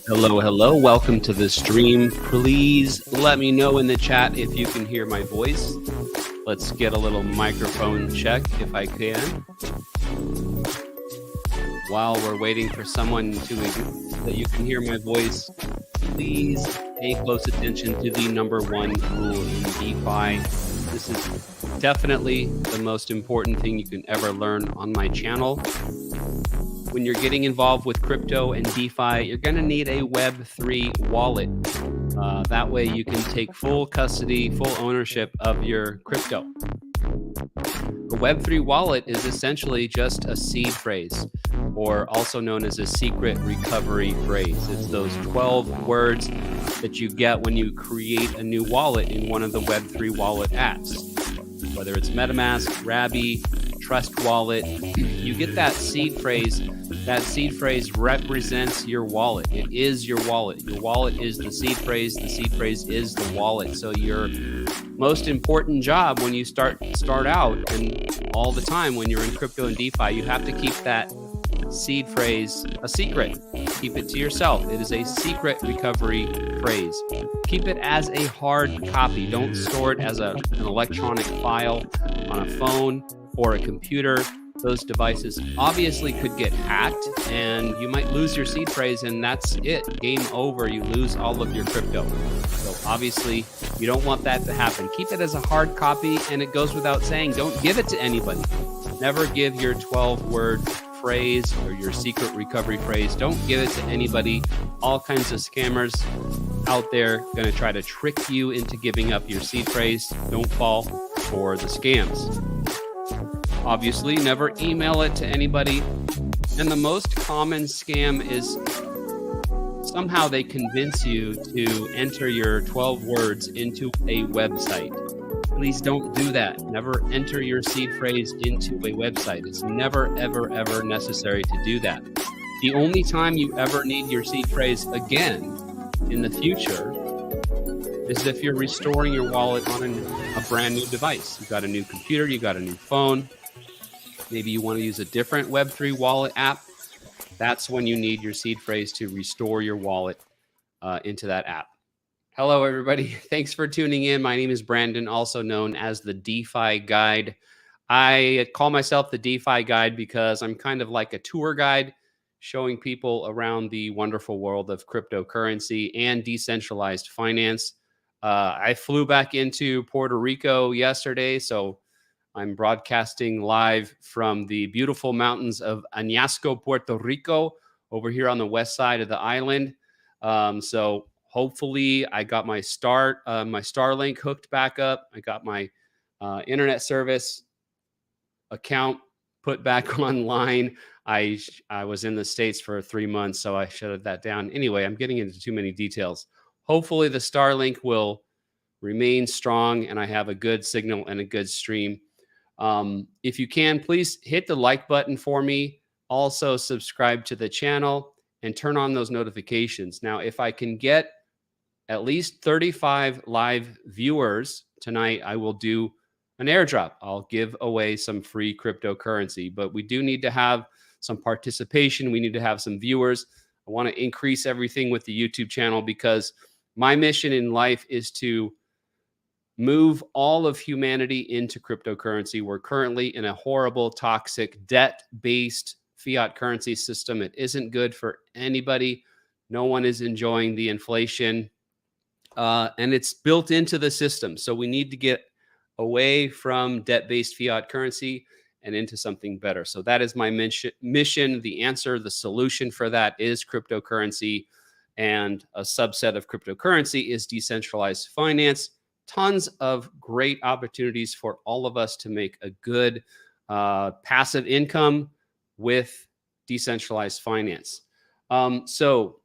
Hello, hello. Welcome to the stream. Please let me know in the chat if you can hear my voice. Let's get a little microphone check if I can. While we're waiting for someone that you can hear my voice, please pay close attention to the number one rule in DeFi. This is definitely the most important thing you can ever learn on my channel. When you're getting involved with crypto and DeFi, you're going to need a Web3 wallet. That way you can take full custody, full ownership of your crypto. A Web3 wallet is essentially just a seed phrase, or also known as a secret recovery phrase. It's those 12 words that you get when you create a new wallet in one of the Web3 wallet apps. Whether it's MetaMask, Rabby, Trust Wallet, you get that seed phrase. That seed phrase represents your wallet. It is your wallet. Your wallet is the seed phrase. The seed phrase is the wallet. So your most important job when you start out and all the time when you're in crypto and DeFi, you have to keep that seed phrase a secret. Keep it to yourself. It is a secret recovery phrase. Keep it as a hard copy. Don't store it as an electronic file on a phone or a computer. Those devices obviously could get hacked and you might lose your seed phrase, and that's it. Game over. You lose all of your crypto. So obviously you don't want that to happen. Keep it as a hard copy, and it goes without saying, don't give it to anybody. Never give your 12-word phrase or your secret recovery phrase. Don't give it to anybody. All kinds of scammers out there going to try to trick you into giving up your seed phrase. Don't fall for the scams. Obviously, never email it to anybody. And the most common scam is somehow they convince you to enter your 12 words into a website. Please don't do that. Never enter your seed phrase into a website. It's never, ever, ever necessary to do that. The only time you ever need your seed phrase again in the future is if you're restoring your wallet on a brand new device. You got a new computer, you got a new phone. Maybe you want to use a different Web3 wallet app. That's when you need your seed phrase to restore your wallet into that app. Hello, everybody. Thanks for tuning in. My name is Brandon, also known as the DeFi Guide. I call myself the DeFi Guide because I'm kind of like a tour guide showing people around the wonderful world of cryptocurrency and decentralized finance. I flew back into Puerto Rico yesterday, so I'm broadcasting live from the beautiful mountains of Añasco, Puerto Rico, over here on the west side of the island. So hopefully I got my Starlink hooked back up. I got my internet service account put back online. I was in the States for 3 months, so I shut that down. Anyway, I'm getting into too many details. Hopefully the Starlink will remain strong and I have a good signal and a good stream. If you can, please hit the like button for me. Also subscribe to the channel and turn on those notifications. Now, if I can get at least 35 live viewers tonight, I will do an airdrop. I'll give away some free cryptocurrency, but we do need to have some participation. We need to have some viewers. I want to increase everything with the YouTube channel because my mission in life is to move all of humanity into cryptocurrency. We're currently in a horrible, toxic, debt-based fiat currency system. It isn't good for anybody. No one is enjoying the inflation, and it's built into the system. So we need to get away from debt-based fiat currency and into something better. So that is my mission. The answer, the solution for that is cryptocurrency, and a subset of cryptocurrency is decentralized finance. Tons of great opportunities for all of us to make a good passive income with decentralized finance. So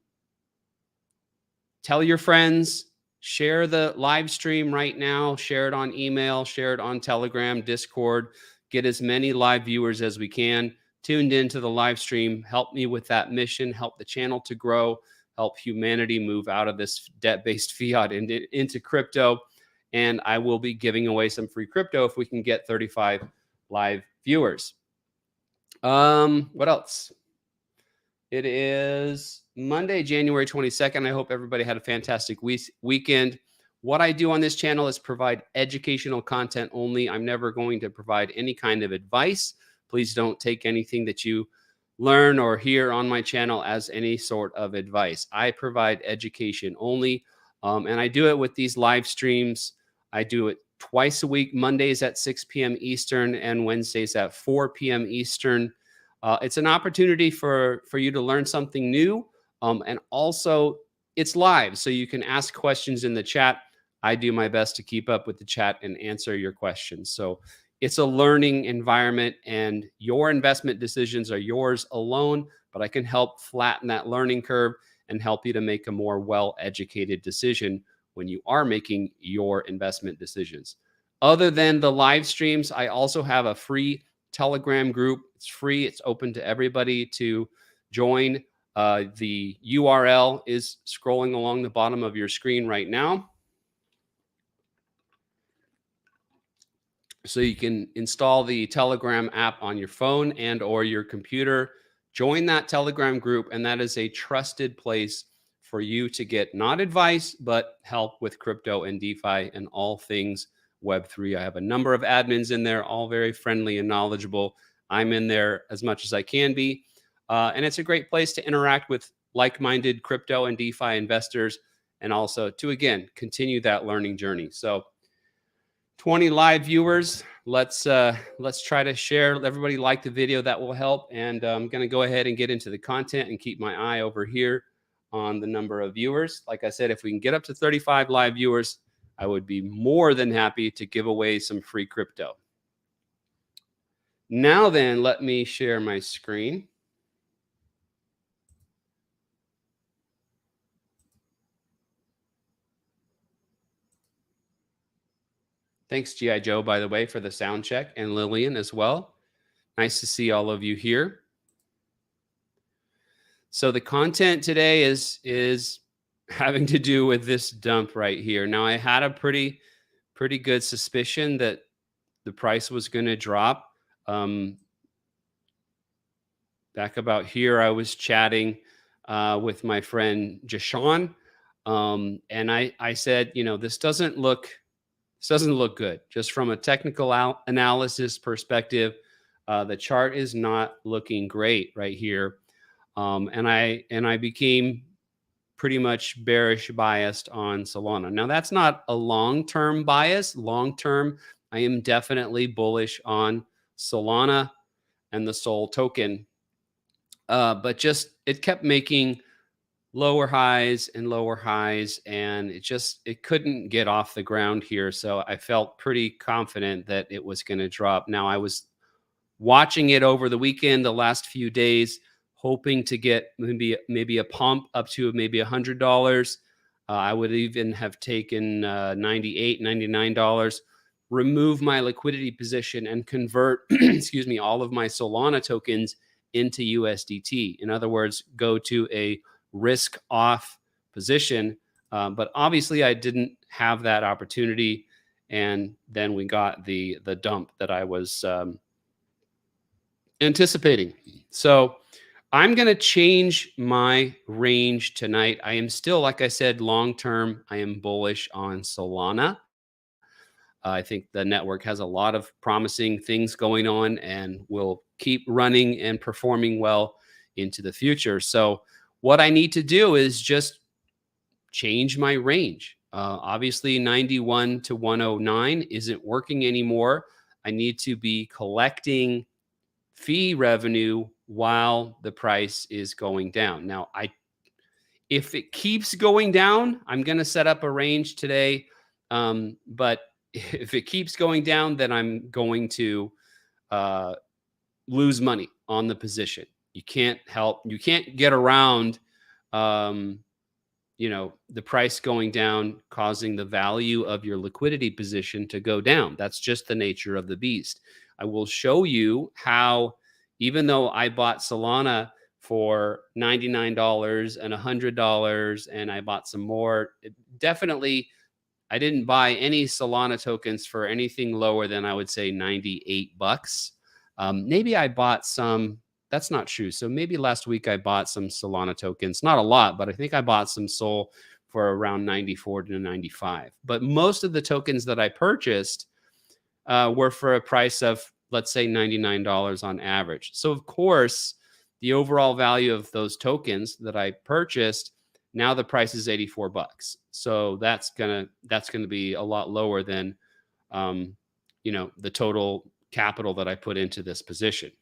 tell your friends, share the live stream right now, share it on email, share it on Telegram, Discord, get as many live viewers as we can tuned into the live stream. Help me with that mission, help the channel to grow, help humanity move out of this debt-based fiat into crypto. And I will be giving away some free crypto if we can get 35 live viewers. What else? It is Monday, January 22nd. I hope everybody had a fantastic weekend. What I do on this channel is provide educational content only. I'm never going to provide any kind of advice. Please don't take anything that you learn or hear on my channel as any sort of advice. I provide education only, and I do it with these live streams. I do it twice a week, Mondays at 6 p.m. Eastern and Wednesdays at 4 p.m. Eastern. It's an opportunity for you to learn something new, and also it's live, so you can ask questions in the chat. I do my best to keep up with the chat and answer your questions. So it's a learning environment, and your investment decisions are yours alone, but I can help flatten that learning curve and help you to make a more well-educated decision when you are making your investment decisions. Other than the live streams, I also have a free Telegram group. It's free. It's open to everybody to join. The URL is scrolling along the bottom of your screen right now. So you can install the Telegram app on your phone and or your computer. Join that Telegram group, and that is a trusted place for you to get not advice, but help with crypto and DeFi and all things Web3. I have a number of admins in there, all very friendly and knowledgeable. I'm in there as much as I can be. And it's a great place to interact with like-minded crypto and DeFi investors, and also to, again, continue that learning journey. So 20 live viewers. Let's try to share. Everybody like the video. That will help. And I'm going to go ahead and get into the content and keep my eye over here on the number of viewers. Like I said, if we can get up to 35 live viewers, I would be more than happy to give away some free crypto. Now then, let me share my screen. Thanks, G.I. Joe, by the way, for the sound check, and Lillian as well. Nice to see all of you here. So the content today is having to do with this dump right here. Now, I had a pretty good suspicion that the price was going to drop. Back about here, I was chatting with my friend Jashawn, and I said, you know, this doesn't look good. Just from a technical analysis perspective, the chart is not looking great right here. And I became pretty much bearish biased on Solana. Now, that's not a long-term bias. Long-term, I am definitely bullish on Solana and the Sol token. But just it kept making lower highs, and it couldn't get off the ground here. So I felt pretty confident that it was going to drop. Now, I was watching it over the weekend, the last few days, hoping to get maybe a pump up to maybe $100. I would even have taken $98, $99, remove my liquidity position, and convert, excuse me, all of my Solana tokens into USDT. In other words, go to a risk off position. But obviously I didn't have that opportunity. And then we got the dump that I was anticipating. So I'm going to change my range tonight. I am still, like I said, long-term, I am bullish on Solana. I think the network has a lot of promising things going on and will keep running and performing well into the future. So what I need to do is just change my range. Obviously, 91 to 109 isn't working anymore. I need to be collecting fee revenue while the price is going down. Now, if it keeps going down, I'm going to set up a range today. But if it keeps going down, then I'm going to lose money on the position. You can't get around, the price going down, causing the value of your liquidity position to go down. That's just the nature of the beast. I will show you how, even though I bought Solana for $99 and $100, and I bought some more, I didn't buy any Solana tokens for anything lower than, I would say, $98. Maybe I bought some that's not true. So maybe last week I bought some Solana tokens, not a lot, but I think I bought some Sol for around 94 to 95. But most of the tokens that I purchased were for a price of, let's say, $99 on average. So of course, the overall value of those tokens that I purchased, now the price is 84 bucks. So that's gonna be a lot lower than the total capital that I put into this position.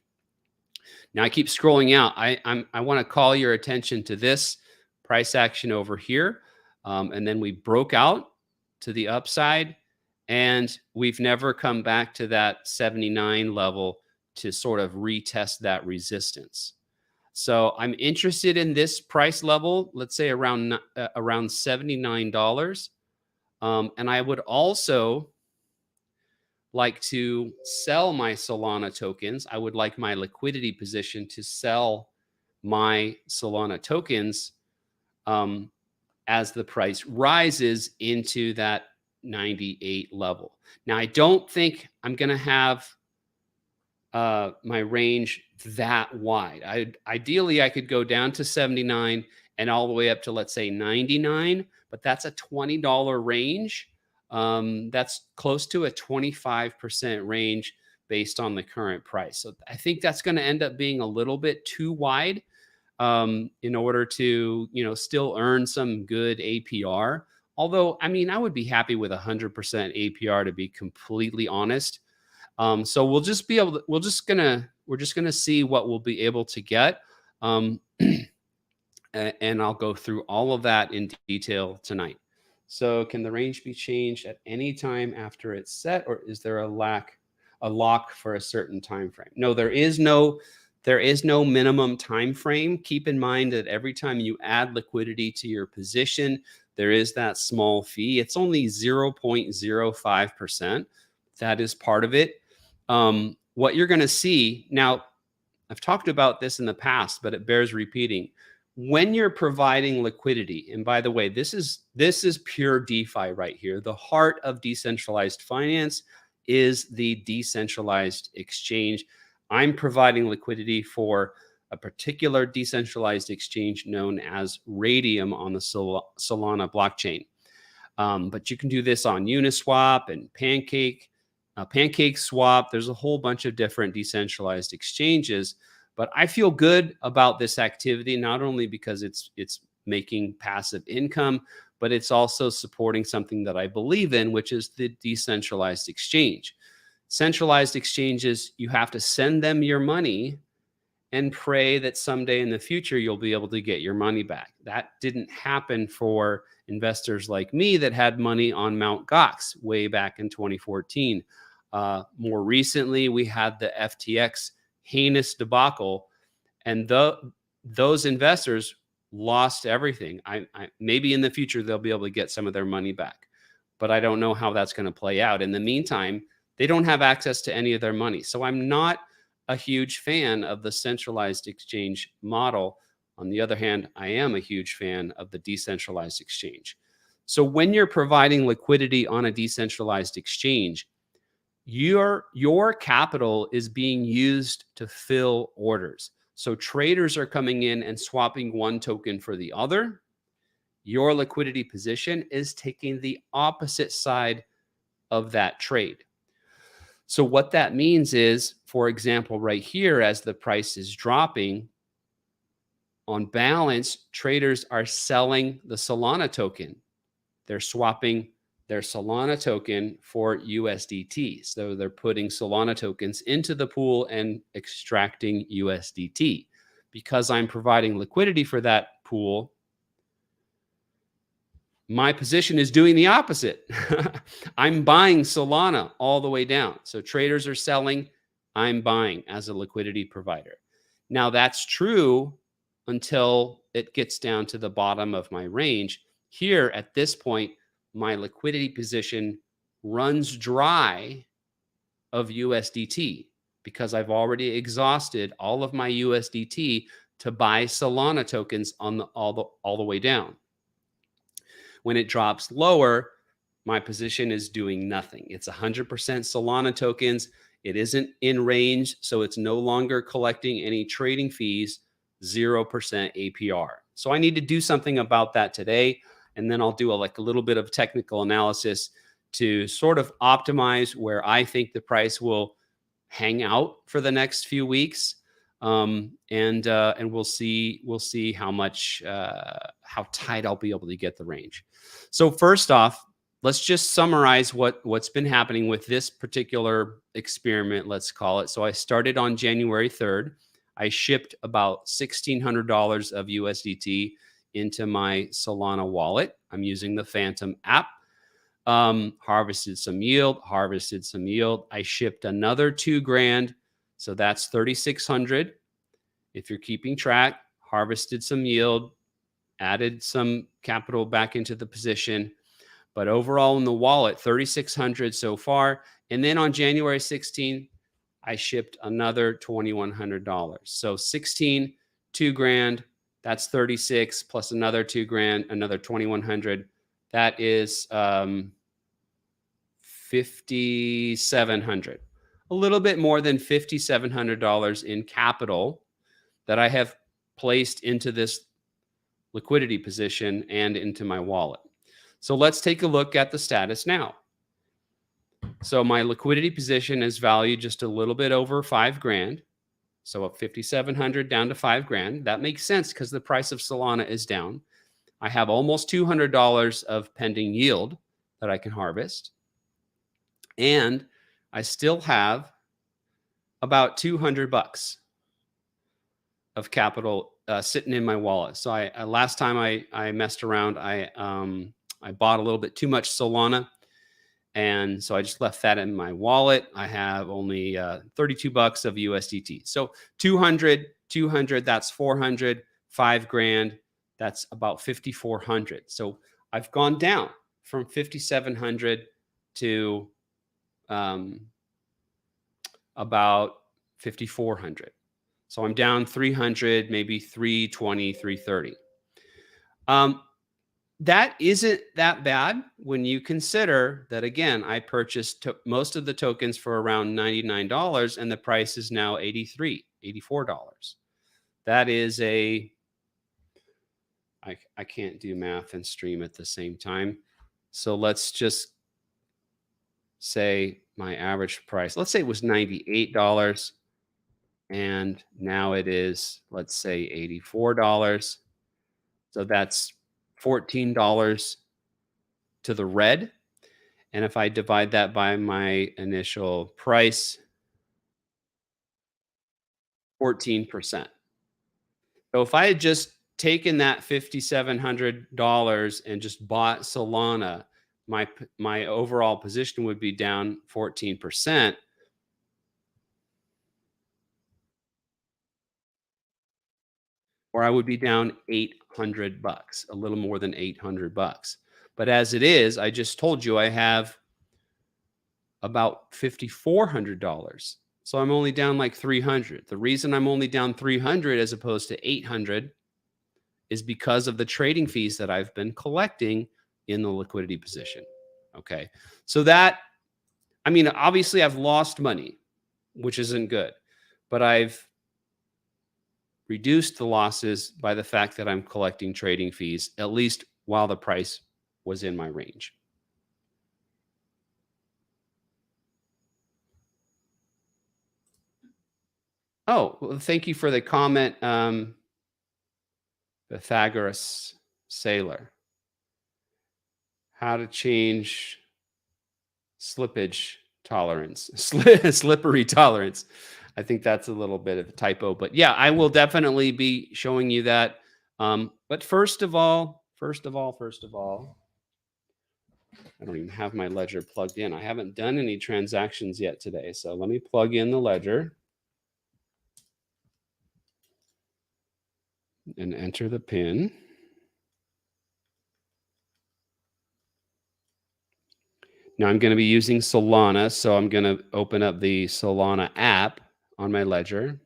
Now I keep scrolling out. I want to call your attention to this price action over here, and then we broke out to the upside, and we've never come back to that 79 level to sort of retest that resistance. So I'm interested in this price level, let's say around $79. And I would also like to sell my Solana tokens. I would like my liquidity position to sell my Solana tokens as the price rises into that 98 level. Now, I don't think I'm going to have my range that wide. Ideally, I could go down to 79 and all the way up to, let's say, 99, but that's a $20 range. That's close to a 25% range based on the current price. So I think that's going to end up being a little bit too wide in order to, still earn some good APR. Although, I mean, I would be happy with 100% APR, to be completely honest. So we're just gonna see what we'll be able to get. And I'll go through all of that in detail tonight. So can the range be changed at any time after it's set, or is there a lock for a certain time frame? No, there is no minimum time frame. Keep in mind that every time you add liquidity to your position, there is that small fee. It's only 0.05%. That is part of it. What you're going to see now, I've talked about this in the past, but it bears repeating. When you're providing liquidity, and by the way, this is pure DeFi right here. The heart of decentralized finance is the decentralized exchange. I'm providing liquidity for a particular decentralized exchange known as Radium on the Solana blockchain. But you can do this on Uniswap and Pancake Swap. There's a whole bunch of different decentralized exchanges. But I feel good about this activity, not only because it's making passive income, but it's also supporting something that I believe in, which is the decentralized exchange. Centralized exchanges, you have to send them your money and pray that someday in the future you'll be able to get your money back. That didn't happen for investors like me that had money on Mt. Gox way back in 2014. More recently, we had the FTX heinous debacle, and those investors lost everything. Maybe in the future they'll be able to get some of their money back, but I don't know how that's going to play out. In the meantime, they don't have access to any of their money. So I'm not a huge fan of the centralized exchange model. On the other hand, I am a huge fan of the decentralized exchange. So when you're providing liquidity on a decentralized exchange, your capital is being used to fill orders. So traders are coming in and swapping one token for the other. Your liquidity position is taking the opposite side of that trade. So what that means is, for example, right here, as the price is dropping, on balance, traders are selling the Solana token. They're swapping their Solana token for USDT. So they're putting Solana tokens into the pool and extracting USDT. Because I'm providing liquidity for that pool, my position is doing the opposite. I'm buying Solana all the way down. So traders are selling, I'm buying as a liquidity provider. Now that's true until it gets down to the bottom of my range. Here at this point, my liquidity position runs dry of USDT because I've already exhausted all of my USDT to buy Solana tokens on all the way down. When it drops lower, my position is doing nothing. It's 100% Solana tokens. It isn't in range, so it's no longer collecting any trading fees, 0% APR. So I need to do something about that today, and then I'll do a little bit of technical analysis to sort of optimize where I think the price will hang out for the next few weeks. And we'll see how much how tight I'll be able to get the range. So first off, let's just summarize what's been happening with this particular experiment, let's call it. So I started on January 3rd. I shipped about $1,600 of USDT into my Solana wallet. I'm using the Phantom app. Harvested some yield. I shipped another $2,000. So that's 3,600. If you're keeping track, harvested some yield, added some capital back into the position. But overall in the wallet, 3,600 so far. And then on January 16th, I shipped another $2,100. So 16, $2,000, that's 36 plus another $2,000, another 2,100. That is 5,700. A little bit more than $5,700 in capital that I have placed into this liquidity position and into my wallet. So let's take a look at the status now. So my liquidity position is valued just a little bit over $5,000. So up 5,700 down to $5,000. That makes sense because the price of Solana is down. I have almost $200 of pending yield that I can harvest. And I still have about $200 of capital sitting in my wallet. So last time I messed around, I bought a little bit too much Solana, and so I just left that in my wallet. I have only $32 of USDT. So 200, that's 400, $5,000, that's about 5,400. So I've gone down from 5,700 to about 5,400. So I'm down 300, maybe 320, 330. That isn't that bad when you consider that, again, I purchased most of the tokens for around $99 and the price is now $83, $84. That is I can't do math and stream at the same time. So let's just say my average price, let's say it was $98. And now it is, let's say, $84. So that's $14 to the red. And if I divide that by my initial price, 14%. So if I had just taken that $5,700 and just bought Solana, my overall position would be down 14%. Or I would be down $800, a little more than $800. But as it is, I just told you I have about $5,400. So I'm only down like 300. The reason I'm only down 300 as opposed to 800 is because of the trading fees that I've been collecting in the liquidity position. Okay. So that, I mean, obviously I've lost money, which isn't good, but I've reduced the losses by the fact that I'm collecting trading fees, at least while the price was in my range. Oh, well, thank you for the comment, Pythagoras Sailor. How to change slippage tolerance, slippery tolerance. I think that's a little bit of a typo, but yeah, I will definitely be showing you that. But first of all, I don't even have my ledger plugged in. I haven't done any transactions yet today. So let me plug in the ledger and enter the PIN. Now I'm going to be using Solana. So I'm going to open up the Solana app on my ledger.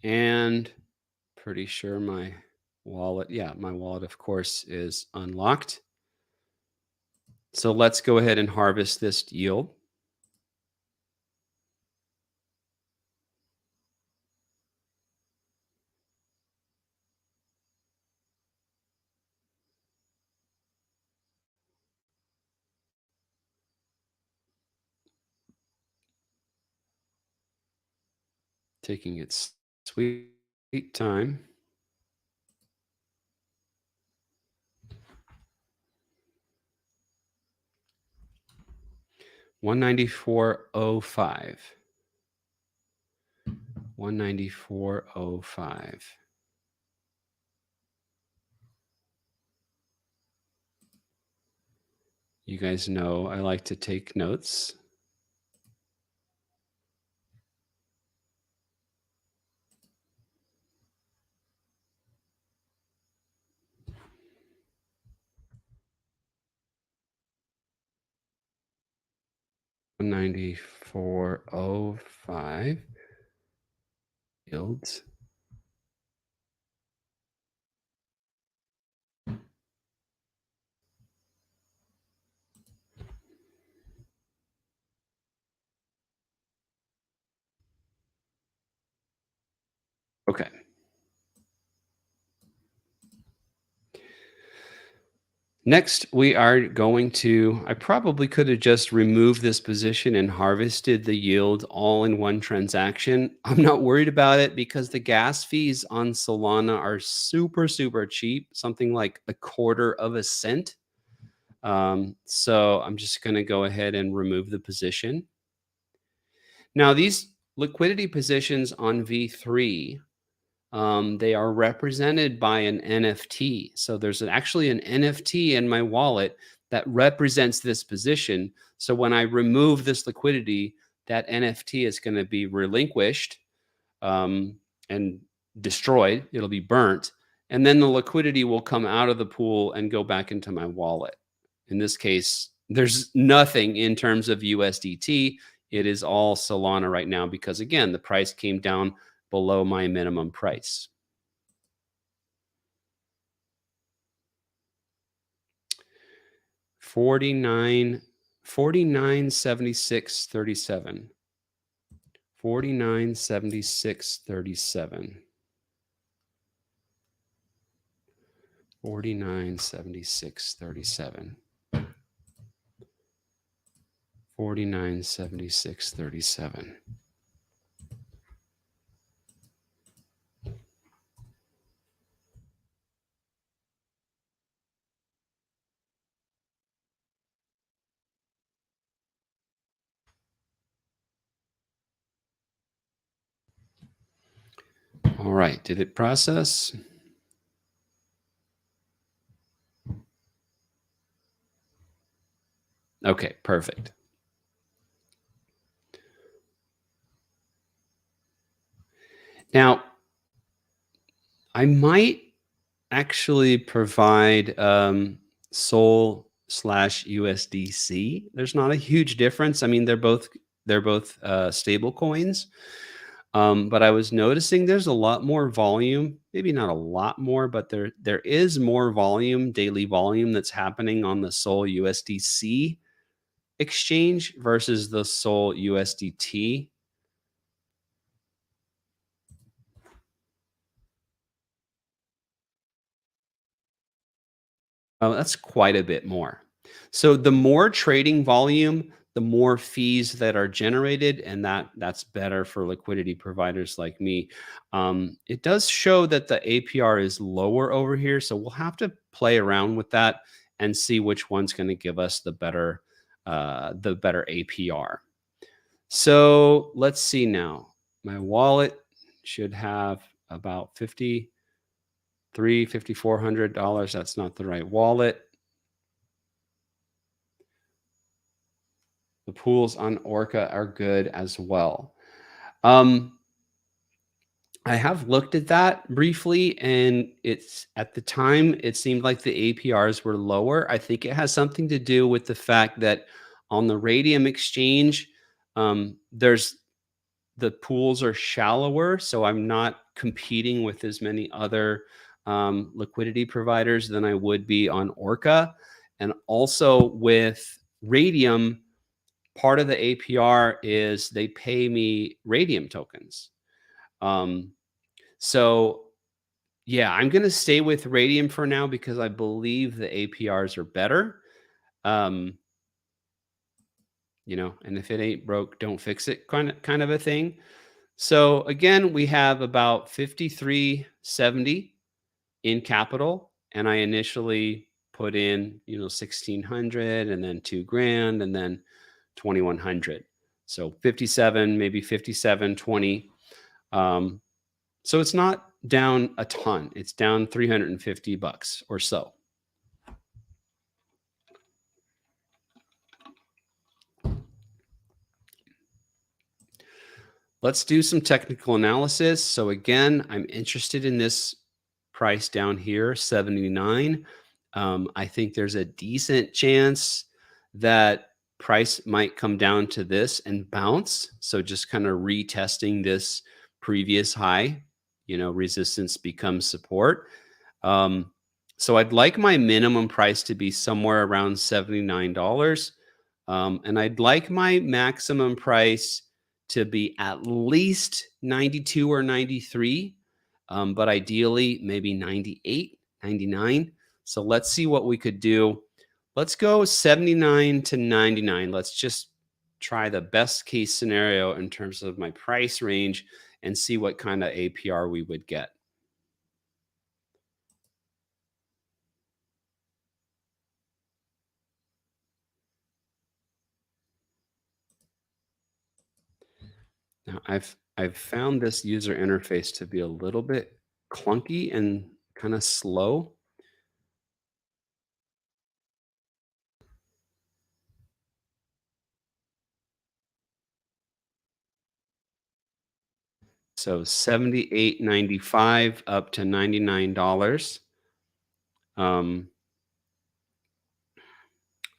And pretty sure my wallet, my wallet, of course, is unlocked. So let's go ahead and harvest this yield. Taking its sweet time. 194.05. 194.05. You guys know I like to take notes. $194.05 yields. Okay. Next, we are going to, I probably could have just removed this position and harvested the yield all in one transaction. I'm not worried about it because the gas fees on Solana are super, super cheap, something like a quarter of a cent. So I'm just going to go ahead and remove the position. Now, these liquidity positions on V3, they are represented by an NFT. So there's actually an NFT in my wallet that represents this position. So when I remove this liquidity, that NFT is going to be relinquished and destroyed. It'll be burnt. And then the liquidity will come out of the pool and go back into my wallet. In this case, there's nothing in terms of USDT. It is all Solana right now because, again, the price came down below my minimum price. $49, $49.76.37. $49.76.37. $49.76.37. $49.76.37. All right, did it process? Okay, perfect. Now, I might actually provide Sol slash USDC. There's not a huge difference. I mean, they're both stable coins. But I was noticing there's a lot more volume, maybe not a lot more, but there is more volume, daily volume that's happening on the Sol USDC exchange versus the Sol USDT. Oh, that's quite a bit more. So the more trading volume, the more fees that are generated, and that's better for liquidity providers like me. It does show that the APR is lower over here, so we'll have to play around with that and see which one's going to give us the better APR. So let's see now. My wallet should have about $5,400. That's not the right wallet. The pools on Orca are good as well. I have looked at that briefly, and it's at the time it seemed like the APRs were lower. I think it has something to do with the fact that on the Radium exchange, there's the pools are shallower, so I'm not competing with as many other liquidity providers than I would be on Orca, and also with Radium. Part of the APR is they pay me Radium tokens. Um, so yeah, I'm going to stay with Radium for now because I believe the APRs are better. Um, and if it ain't broke, don't fix it kind of a thing. So again, we have about 5370 in capital, and I initially put in, 1600 and then 2 grand and then 2100. So 57, maybe 5720. Um, so it's not down a ton. It's down 350 bucks or so. Let's do some technical analysis. So again, I'm interested in this price down here, 79. I think there's a decent chance that price might come down to this and bounce. So just kind of retesting this previous high, resistance becomes support. Um, so I'd like my minimum price to be somewhere around $79. And I'd like my maximum price to be at least 92 or 93, but ideally maybe 98, 99. So let's see what we could do. Let's go 79 to 99. Let's just try the best case scenario in terms of my price range and see what kind of APR we would get. Now, I've found this user interface to be a little bit clunky and kind of slow. So 78.95 up to $99. Um,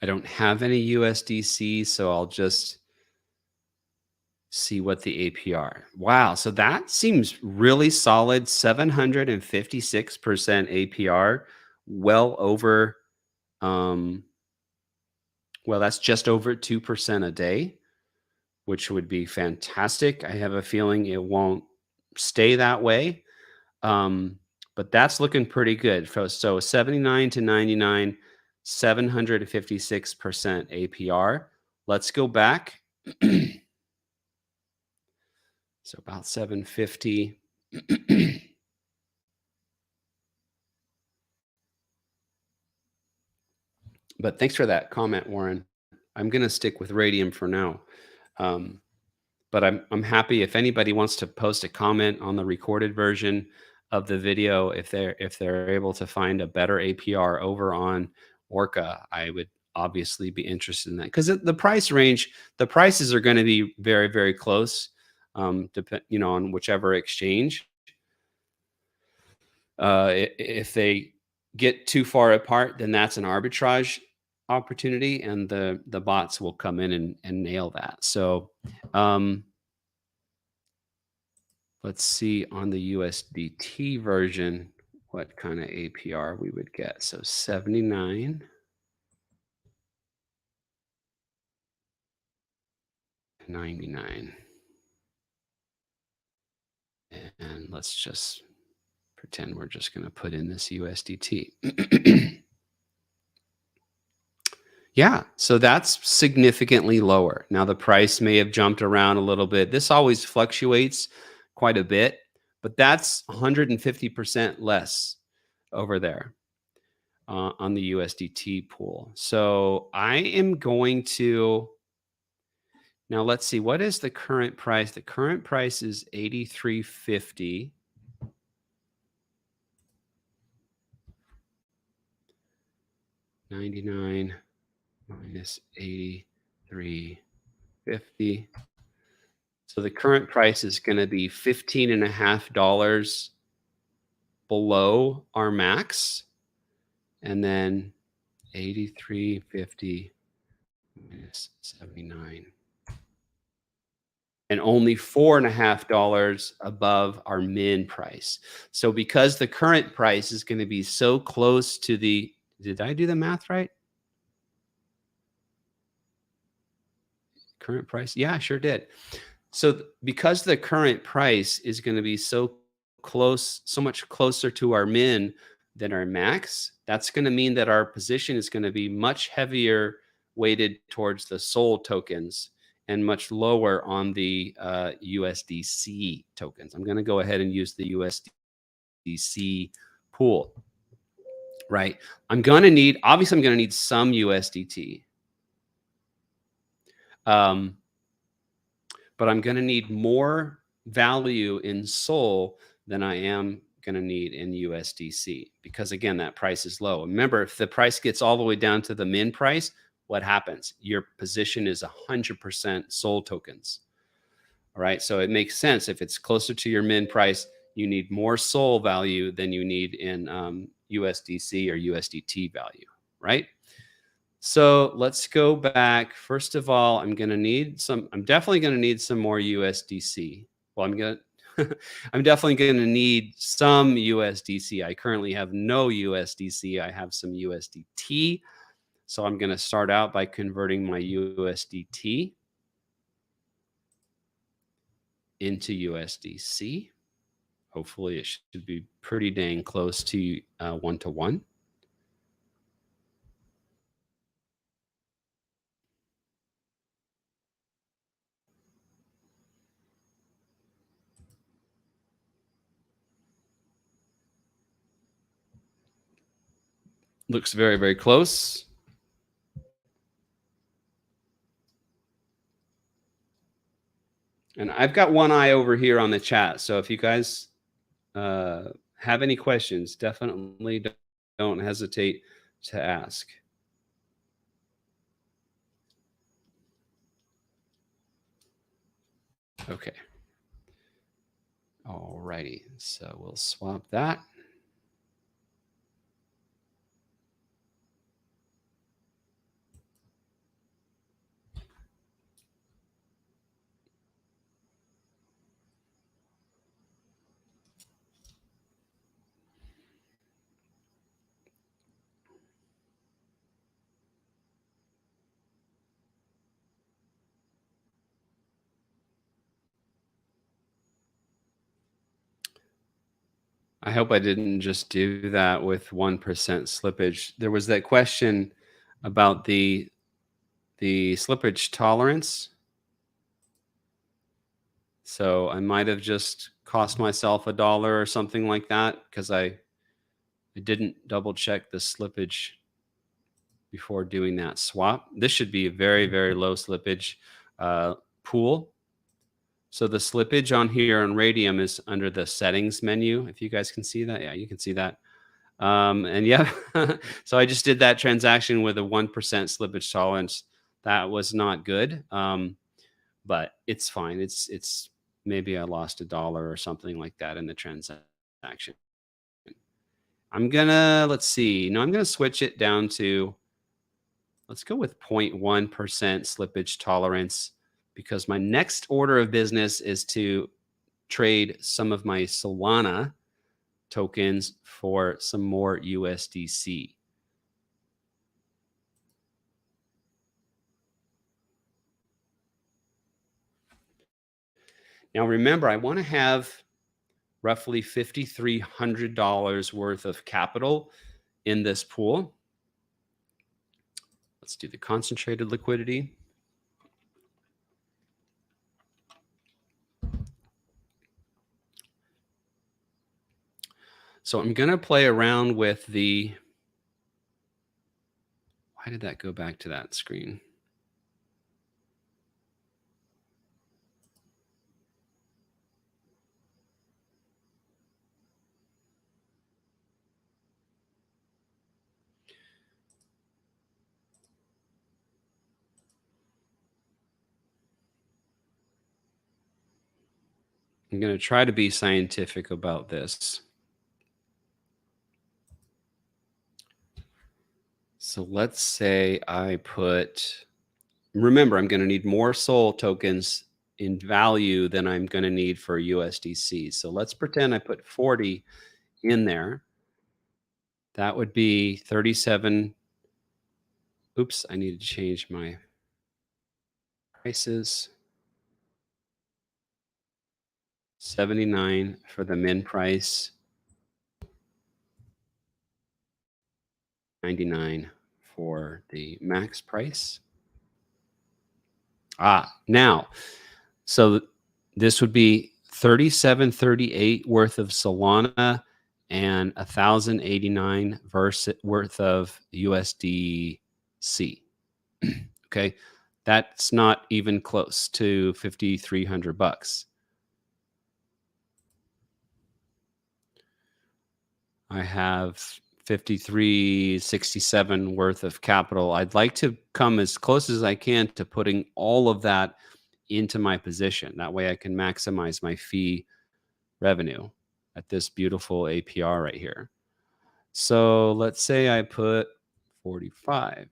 I don't have any USDC, so I'll just see what the APR. Wow, so that seems really solid. 756% APR, well over well, that's just over 2% a day, which would be fantastic. I have a feeling it won't stay that way. But that's looking pretty good. So 79 to 99, 756% APR. Let's go back. So about 750. But thanks for that comment, Warren. I'm going to stick with Radium for now. Um, but I'm happy if anybody wants to post a comment on the recorded version of the video, if they're able to find a better APR over on Orca, I would obviously be interested in that, because the price range, the prices are going to be very, very close, depend, on whichever exchange. If they get too far apart, then that's an arbitrage opportunity, and the bots will come in and nail that. So let's see on the USDT version what kind of APR we would get. So 79, 99. And let's just pretend we're just going to put in this USDT. Yeah, so that's significantly lower. Now, the price may have jumped around a little bit. This always fluctuates quite a bit, but that's 150% less over there on the USDT pool. So I am going to, now let's see, what is the current price? The current price is 83.50. $99 minus 83.50. So the current price is going to be $15.50 below our max. And then 83.50 minus 79. And only $4.50 above our min price. So because the current price is going to be so close to the, did I do the math right? Current price? Yeah, I sure did. So because the current price is going to be so close, so much closer to our min than our max, that's going to mean that our position is going to be much heavier weighted towards the SOL tokens. and much lower on the USDC tokens. I'm going to go ahead and use the USDC pool, right? Obviously, I'm going to need some USDT. But I'm going to need more value in SOL than I am going to need in USDC, because again, that price is low. Remember, if the price gets all the way down to the min price, what happens? Your position is 100% SOL tokens. All right. So it makes sense. If it's closer to your min price, you need more SOL value than you need in USDC or USDT value, right? So let's go back. First of all, I'm definitely going to need some more USDC. Well, I'm definitely going to need some USDC. I currently have no USDC. I have some USDT. So I'm going to start out by converting my USDT into USDC. Hopefully it should be pretty dang close to 1-to-1. Looks very, very close. And I've got one eye over here on the chat. So if you guys have any questions, definitely don't hesitate to ask. Okay. All righty. So we'll swap that. I hope I didn't just do that with 1% slippage. There was that question about the slippage tolerance. So I might have just cost myself $1 or something like that because I didn't double check the slippage before doing that swap. This should be a very, very low slippage pool. So the slippage on here on Radium is under the settings menu. If you guys can see that, yeah, you can see that. And yeah, so I just did that transaction with a 1% slippage tolerance. That was not good, but it's fine. It's maybe I lost $1 or something like that in the transaction. I'm gonna, let's see. No, I'm gonna switch it down to, let's go with 0.1% slippage tolerance, because my next order of business is to trade some of my Solana tokens for some more USDC. Now, remember, I want to have roughly $5,300 worth of capital in this pool. Let's do the concentrated liquidity. So I'm going to play around with the, why did that go back to that screen? I'm going to try to be scientific about this. So let's say I put, remember, I'm going to need more SOL tokens in value than I'm going to need for USDC. So let's pretend I put 40 in there. That would be 37. Oops, I need to change my prices. 79 for the min price. 99 for the max price. Now, so this would be 37.38 worth of Solana and 1,089 worth of USDC. Okay, that's not even close to $5,300. I have 53.67 worth of capital. I'd like to come as close as I can to putting all of that into my position. That way I can maximize my fee revenue at this beautiful APR right here. So let's say I put 45,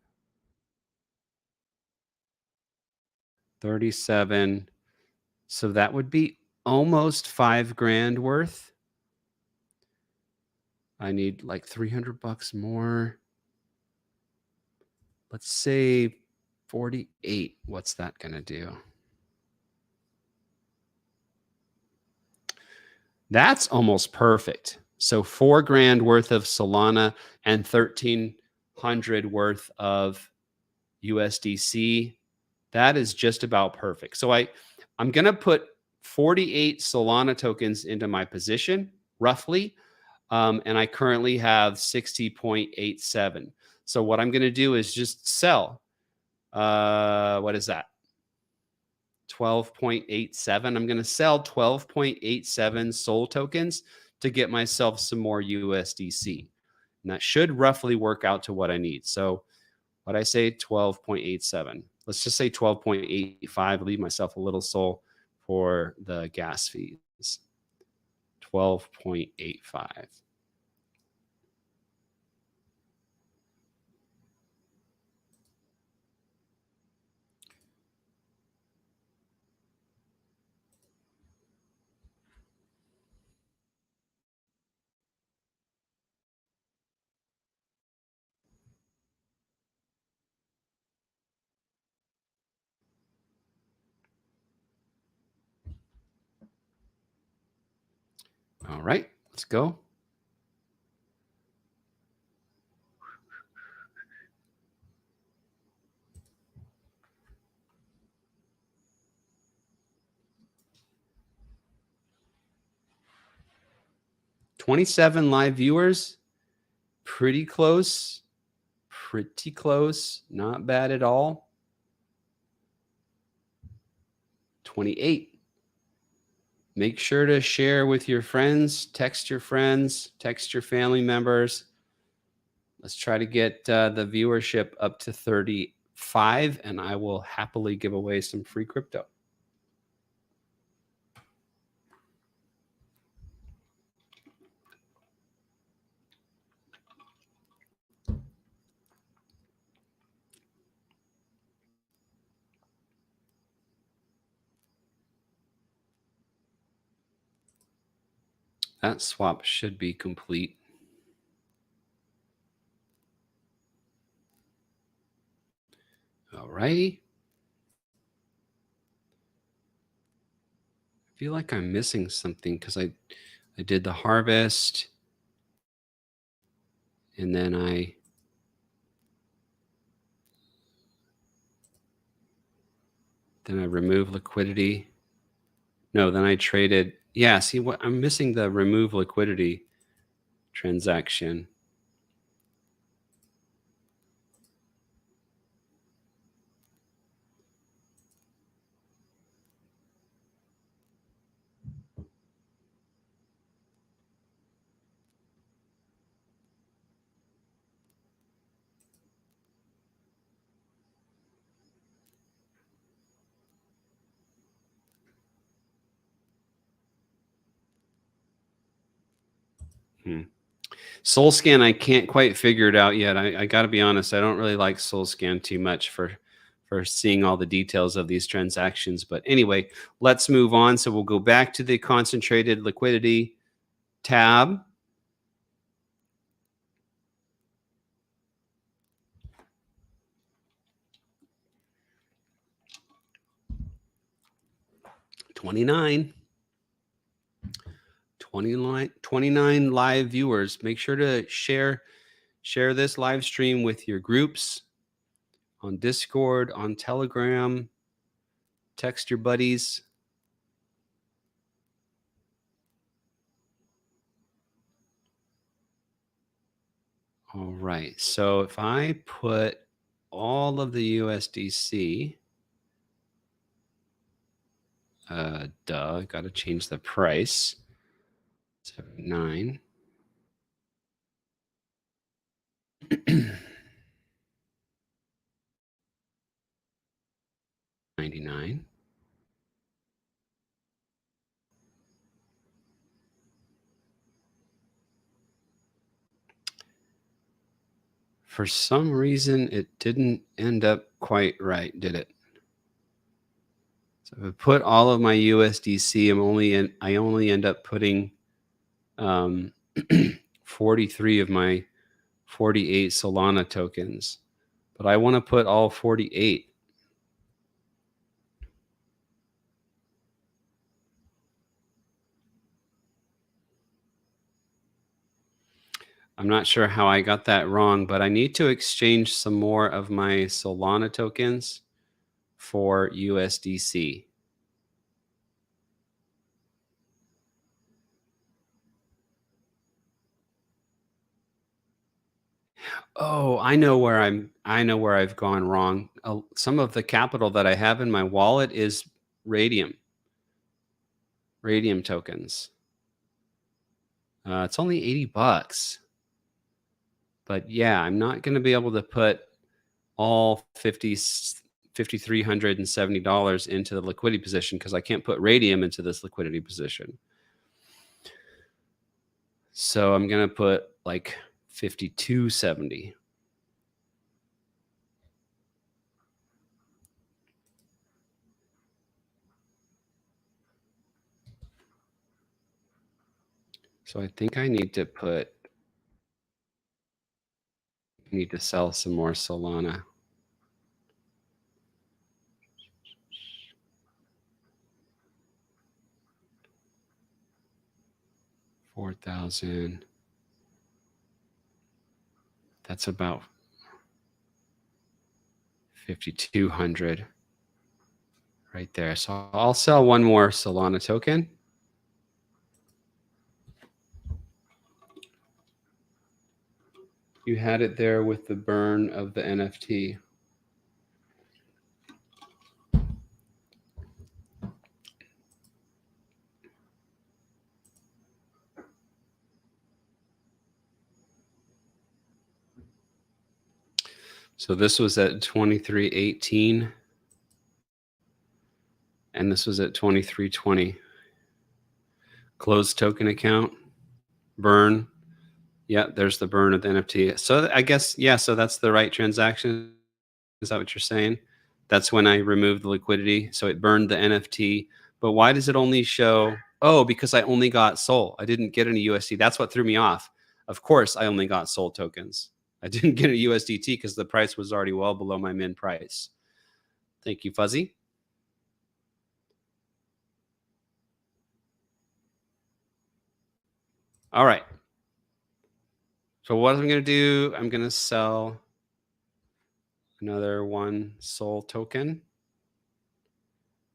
37. So that would be almost $5,000 worth. I need like $300 more. Let's say 48. What's that going to do? That's almost perfect. So $4,000 worth of Solana and 1,300 worth of USDC. That is just about perfect. So I'm going to put 48 Solana tokens into my position, roughly. And I currently have 60.87. So what I'm going to do is just sell. What is that? 12.87. I'm going to sell 12.87 SOL tokens to get myself some more USDC. And that should roughly work out to what I need. So what I say, 12.87. Let's just say 12.85. Leave myself a little SOL for the gas fees. 12.85. All right, let's go. $27 live viewers, pretty close, not bad at all. 28. Make sure to share with your friends, text your friends, text your family members. Let's try to get the viewership up to 35, and I will happily give away some free crypto. That swap should be complete. All righty. I feel like I'm missing something because I did the harvest, and then I remove liquidity. No, then I traded. Yeah, see what I'm missing, the remove liquidity transaction. SoulScan, I can't quite figure it out yet. I got to be honest, I don't really like SoulScan too much for seeing all the details of these transactions. But anyway, let's move on. So we'll go back to the concentrated liquidity tab. $29. 29 live viewers. Make sure to share this live stream with your groups on Discord, on Telegram. text your buddies. All right. So if I put all of the USDC, got to change the price. 79. 99. For some reason, it didn't end up quite right, did it? So if I put all of my USDC, I only end up putting 43 of my 48 Solana tokens, but I want to put all 48. I'm not sure how I got that wrong, but I need to exchange some more of my Solana tokens for USDC. Oh, I know where I've gone wrong. Some of the capital that I have in my wallet is Radium tokens. It's only $80. But yeah, I'm not going to be able to put all $5,370 into the liquidity position because I can't put Radium into this liquidity position. So I'm going to put like 5270. So I think I need to sell some more Solana. $4,000. That's about 5,200 right there. So I'll sell one more Solana token. You had it there with the burn of the NFT. So this was at 2318 and this was at 2320. Closed token account, burn. Yeah, there's the burn of the NFT. So I guess, yeah, so that's the right transaction. Is that what you're saying? That's when I removed the liquidity. So it burned the NFT. But why does it only show? Oh, because I only got SOL. I didn't get any USD. That's what threw me off. Of course, I only got SOL tokens. I didn't get a USDT because the price was already well below my min price. Thank you, Fuzzy. All right. So what I'm going to do, I'm going to sell another one SOL token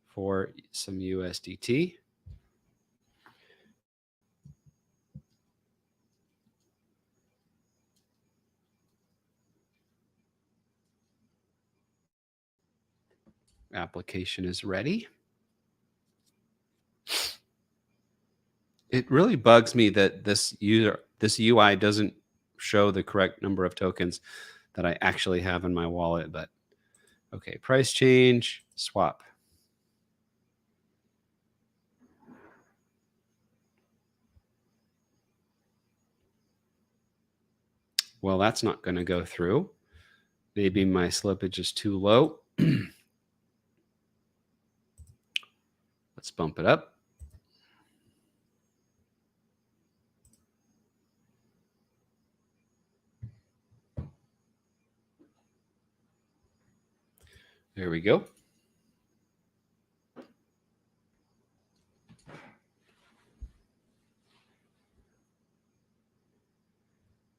for some USDT. Application is ready. It really bugs me that this UI doesn't show the correct number of tokens that I actually have in my wallet, but okay, price change, swap. Well, that's not going to go through. Maybe my slippage is too low. Let's bump it up. There we go.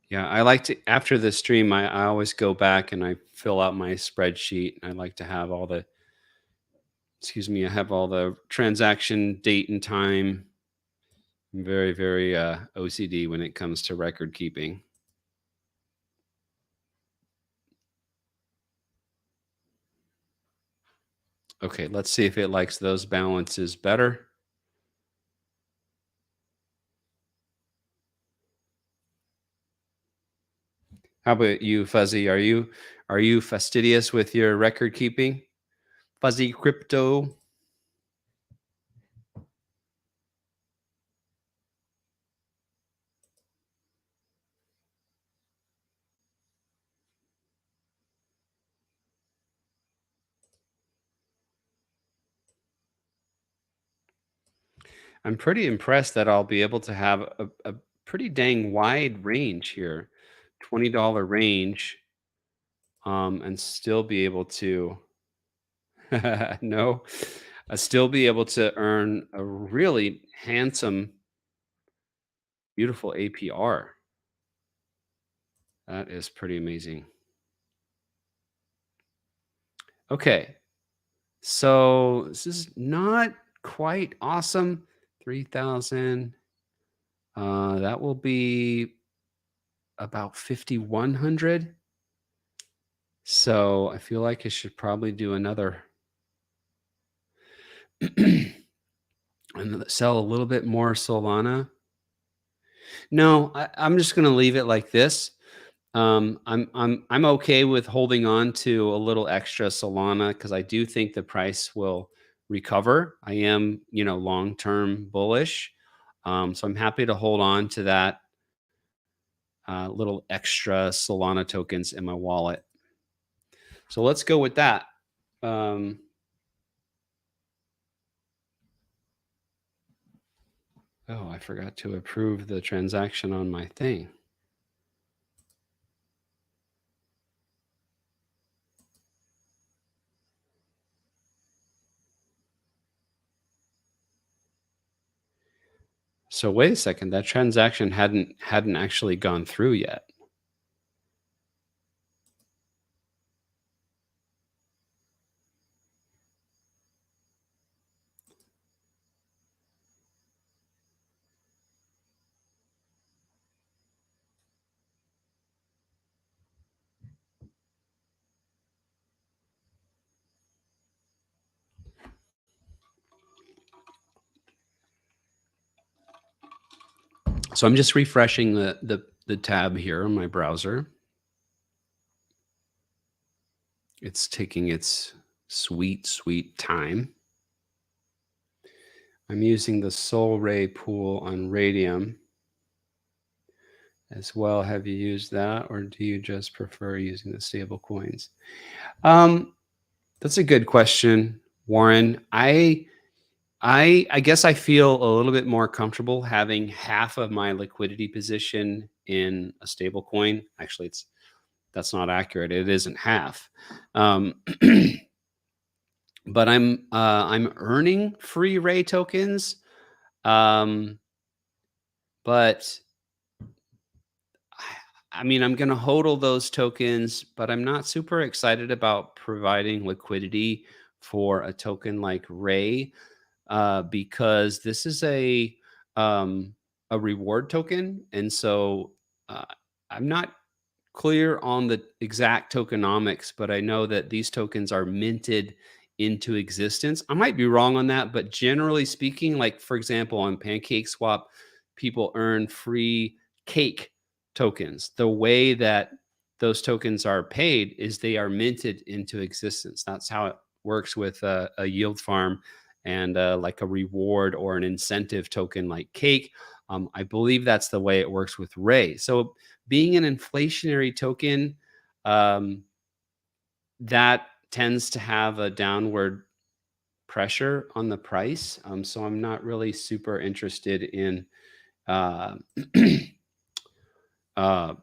Yeah, I like to, after the stream, I always go back and I fill out my spreadsheet. I like to have all the Excuse me, I have all the transaction date and time. I'm very, very OCD when it comes to record keeping. Okay, let's see if it likes those balances better. How about you, Fuzzy? Are you fastidious with your record keeping? Fuzzy crypto. I'm pretty impressed that I'll be able to have a pretty dang wide range here, $20 range, and still be able to no, still be able to earn a really handsome, beautiful APR. That is pretty amazing. Okay, so this is not quite awesome. 3,000. That will be about 5,100. So I feel like I should probably do another and sell a little bit more Solana. No, I'm just going to leave it like this. I'm okay with holding on to a little extra Solana because I do think the price will recover. I am, long term bullish, so I'm happy to hold on to that little extra Solana tokens in my wallet. So let's go with that. Um, oh, I forgot to approve the transaction on my thing. So wait a second, that transaction hadn't actually gone through yet. So I'm just refreshing the tab here on my browser. It's taking its sweet, sweet time. I'm using the Soul Ray pool on Radium as well. Have you used that, or do you just prefer using the stable coins? That's a good question, Warren. I guess I feel a little bit more comfortable having half of my liquidity position in a stable coin. Actually, that's not accurate. It isn't half. But I'm earning free Ray tokens. But I mean, I'm going to hodl those tokens, but I'm not super excited about providing liquidity for a token like Ray, because this is a reward token, and so uh, I'm not clear on the exact tokenomics, but I know that these tokens are minted into existence. I might be wrong on that, but generally speaking, like for example, on PancakeSwap, people earn free cake tokens. The way that those tokens are paid is they are minted into existence. That's how it works with a yield farm and like a reward or an incentive token like cake. I believe that's the way it works with Ray. So being an inflationary token, um, that tends to have a downward pressure on the price. So I'm not really super interested in uh,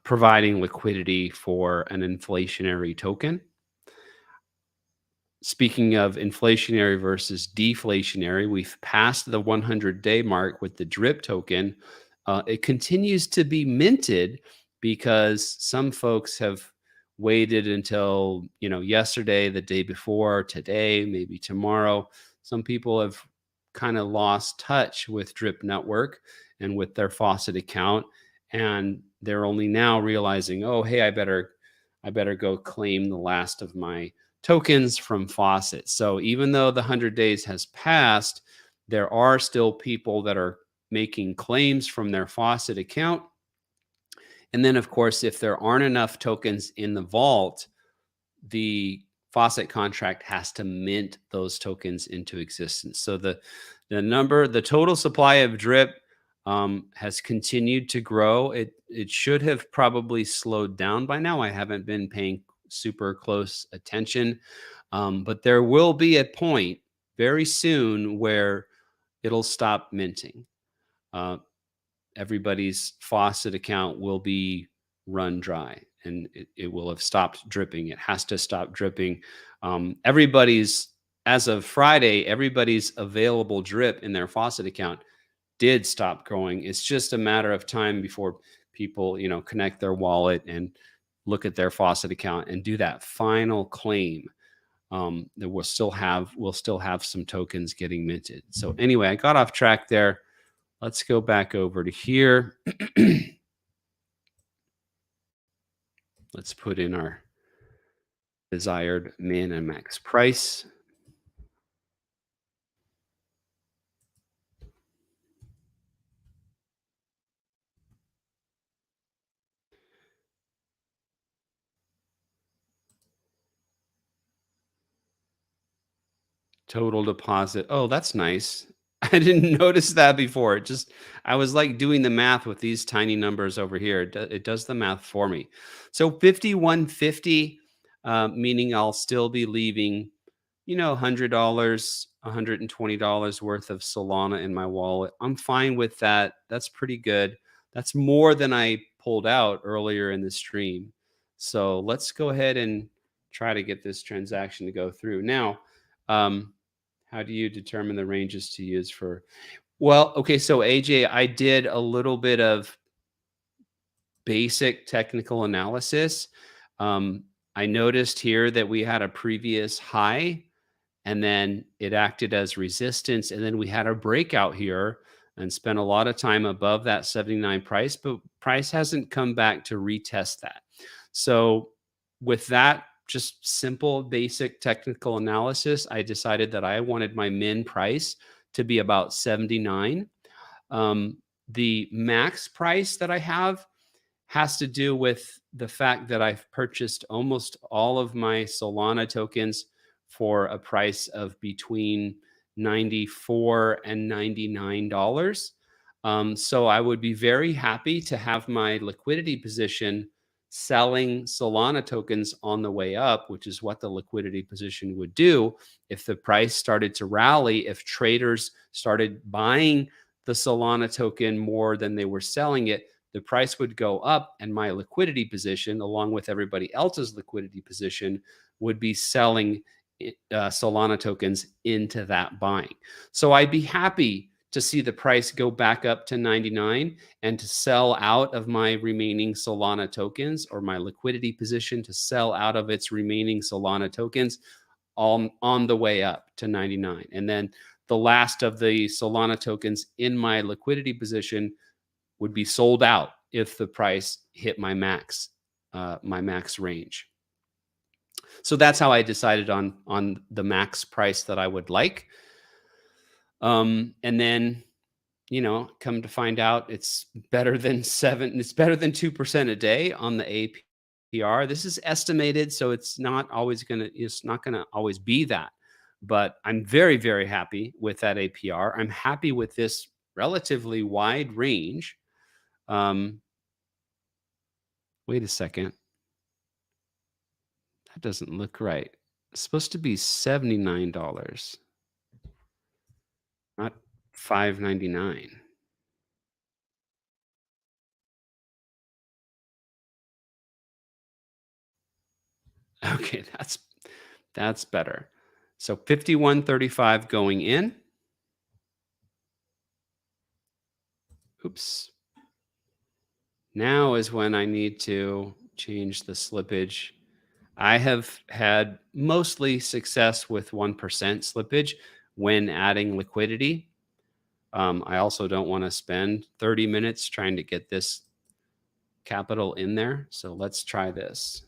providing liquidity for an inflationary token. Speaking of inflationary versus deflationary, we've passed the 100-day mark with the drip token. It continues to be minted because some folks have waited until yesterday, the day before, today, maybe tomorrow Some people have kind of lost touch with Drip Network and with their faucet account, and they're only now realizing, oh, hey, I better go claim the last of my tokens from faucet. So even though the 100 days has passed, there are still people that are making claims from their faucet account. And then, of course, if there aren't enough tokens in the vault, the faucet contract has to mint those tokens into existence. So the total supply of drip has continued to grow. It should have probably slowed down by now. I haven't been paying super close attention, but there will be a point very soon where it'll stop minting. Uh, Everybody's faucet account will be run dry, and it will have stopped dripping. It has to stop dripping. Everybody's, as of Friday, everybody's available drip in their faucet account did stop growing. It's just a matter of time before people, connect their wallet and look at their faucet account and do that final claim. That we'll still have some tokens getting minted. So anyway, I got off track there. Let's go back over to here. Let's put in our desired min and max price. Total deposit. Oh, that's nice. I didn't notice that before. I was like doing the math with these tiny numbers over here. It does the math for me. So 5150, meaning I'll still be leaving, $100, $120 worth of Solana in my wallet. I'm fine with that. That's pretty good. That's more than I pulled out earlier in the stream. So let's go ahead and try to get this transaction to go through. Now, how do you determine the ranges to use for? Well, okay, so AJ, I did a little bit of basic technical analysis. I noticed here that we had a previous high, and then it acted as resistance, and then we had a breakout here and spent a lot of time above that 79 price, but price hasn't come back to retest that. So with that just simple basic technical analysis, I decided that I wanted my min price to be about 79. The max price that I have has to do with the fact that I've purchased almost all of my Solana tokens for a price of between $94 and $99. So I would be very happy to have my liquidity position selling Solana tokens on the way up, which is what the liquidity position would do if the price started to rally, if traders started buying the Solana token more than they were selling it, the price would go up, and my liquidity position, along with everybody else's liquidity position, would be selling Solana tokens into that buying. So I'd be happy to see the price go back up to 99 and to sell out of my remaining Solana tokens, or my liquidity position to sell out of its remaining Solana tokens on the way up to 99. And then the last of the Solana tokens in my liquidity position would be sold out if the price hit my max range. So that's how I decided on the max price that I would like. And then, come to find out it's better than 2% a day on the APR. This is estimated, so it's not gonna always be that. But I'm very, very happy with that APR. I'm happy with this relatively wide range. Wait a second. That doesn't look right. It's supposed to be $79, not $5.99. Okay, that's better. So 51.35 going in. Oops. Now is when I need to change the slippage. I have had mostly success with 1% slippage. when adding liquidity. I also don't want to spend 30 minutes trying to get this capital in there. So let's try this.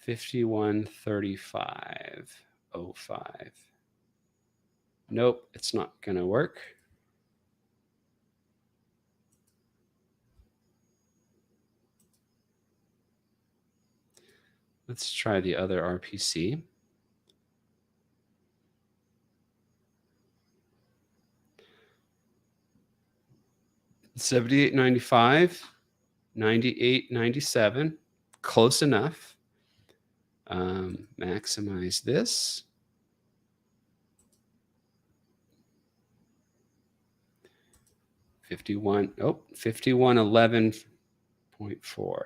51.35.05. Nope, it's not going to work. Let's try the other RPC. $78.95, $98.97, close enough. Maximize this. Oh, 5111.4.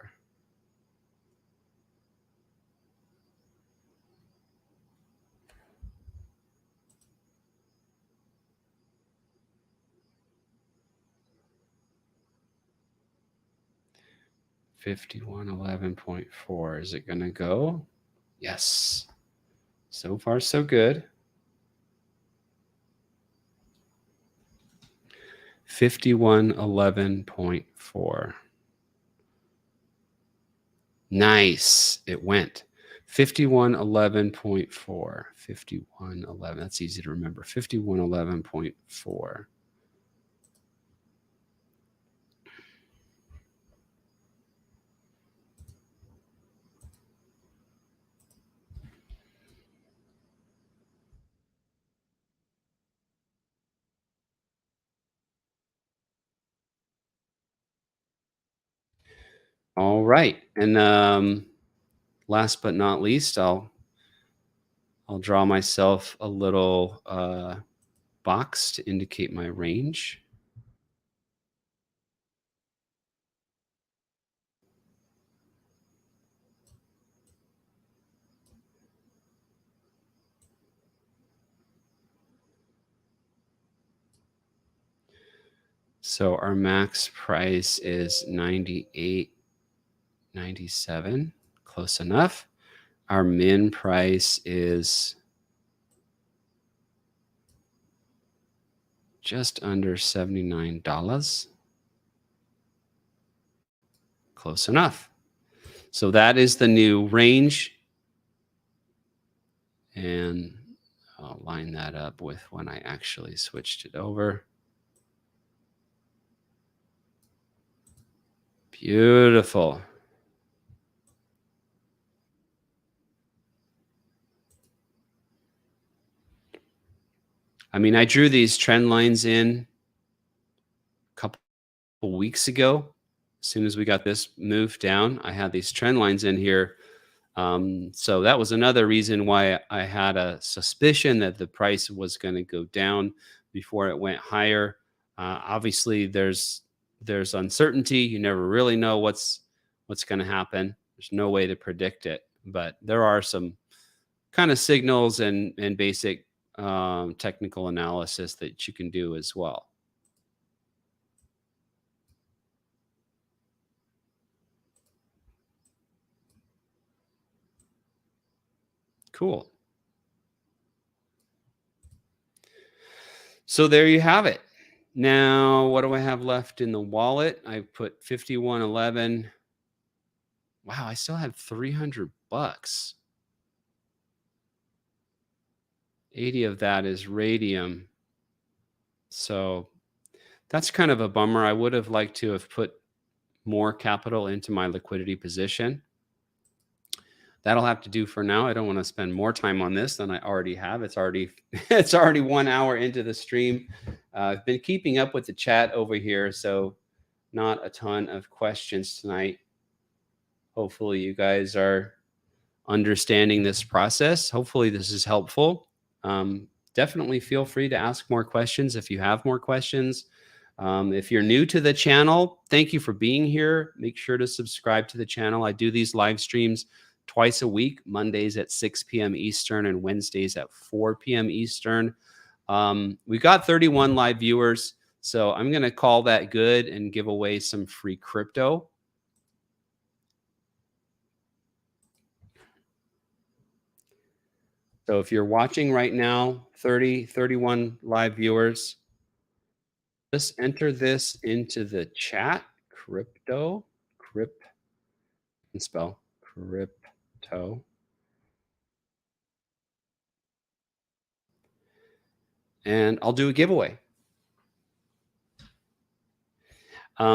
$51.11.4. Is it going to go? Yes. So far, so good. 51.11.4. Nice. It went. 51.11.4. 51.11. That's easy to remember. 51.11.4. All right. And last but not least, I'll draw myself a little box to indicate my range. So our max price is 98.97, close enough. Our min price is just under $79. Close enough. So that is the new range. And I'll line that up with when I actually switched it over. Beautiful. I mean, I drew these trend lines in a couple weeks ago. As soon as we got this move down, I had these trend lines in here. So that was another reason why I had a suspicion that the price was going to go down before it went higher. Obviously, there's uncertainty. You never really know what's going to happen. There's no way to predict it, but there are some kind of signals and basic technical analysis that you can do as well. Cool. So there you have it. Now, what do I have left in the wallet? I put 51.11. Wow, I still have $300. 80 of that is radium. So that's kind of a bummer. I would have liked to have put more capital into my liquidity position. That'll have to do for now. I don't want to spend more time on this than I already have. It's already 1 hour into the stream. I've been keeping up with the chat over here, so not a ton of questions tonight. Hopefully you guys are understanding this process. Hopefully this is helpful. Definitely feel free to ask more questions if you have more questions. If you're new to the channel, thank you for being here. Make sure to subscribe to the channel. I do these live streams twice a week, Mondays at 6 p.m. Eastern and Wednesdays at 4 p.m. Eastern. We got 31 live viewers, so I'm going to call that good and give away some free crypto. So if you're watching right now, 30, 31 live viewers, just enter this into the chat. Crypto, and spell crypto. And I'll do a giveaway.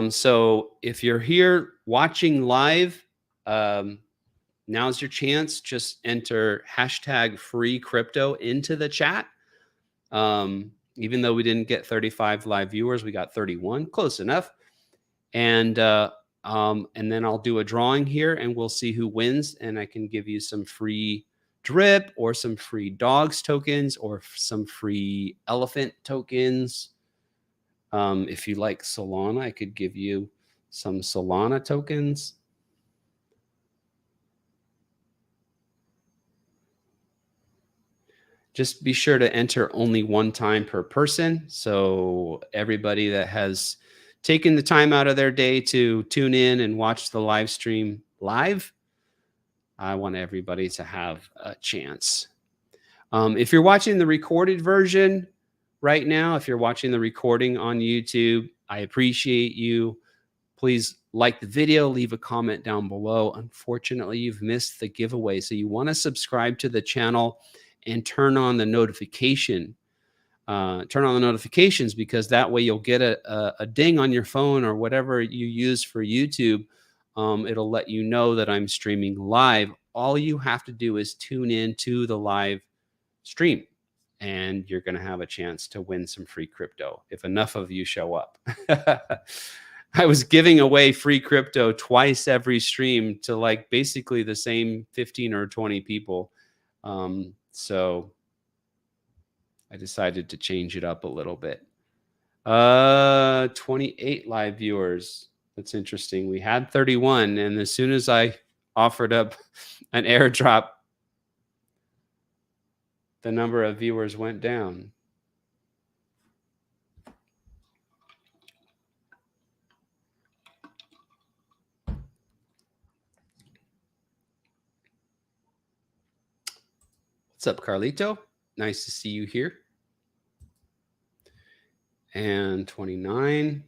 So if you're here watching live, now's your chance. Just enter hashtag free crypto into the chat. Even though we didn't get 35 live viewers, we got 31, close enough. And then I'll do a drawing here and we'll see who wins. And I can give you some free drip or some free dogs tokens or some free elephant tokens. If you like Solana, I could give you some Solana tokens. Just be sure to enter only one time per person. So everybody that has taken the time out of their day to tune in and watch the live stream live, I want everybody to have a chance. If you're watching the recorded version right now, if you're watching the recording on YouTube, I appreciate you. Please like the video, leave a comment down below. Unfortunately, you've missed the giveaway. So you want to subscribe to the channel and turn on the notification. Turn on the notifications because that way you'll get a ding on your phone or whatever you use for YouTube. It'll let you know that I'm streaming live. All you have to do is tune in to the live stream and you're going to have a chance to win some free crypto if enough of you show up. I was giving away free crypto twice every stream to like basically the same 15 or 20 people. So I decided to change it up a little bit. 28 live viewers. That's interesting. We had 31, and as soon as I offered up an airdrop, the number of viewers went down. What's up, Carlito? Nice to see you here. And 29.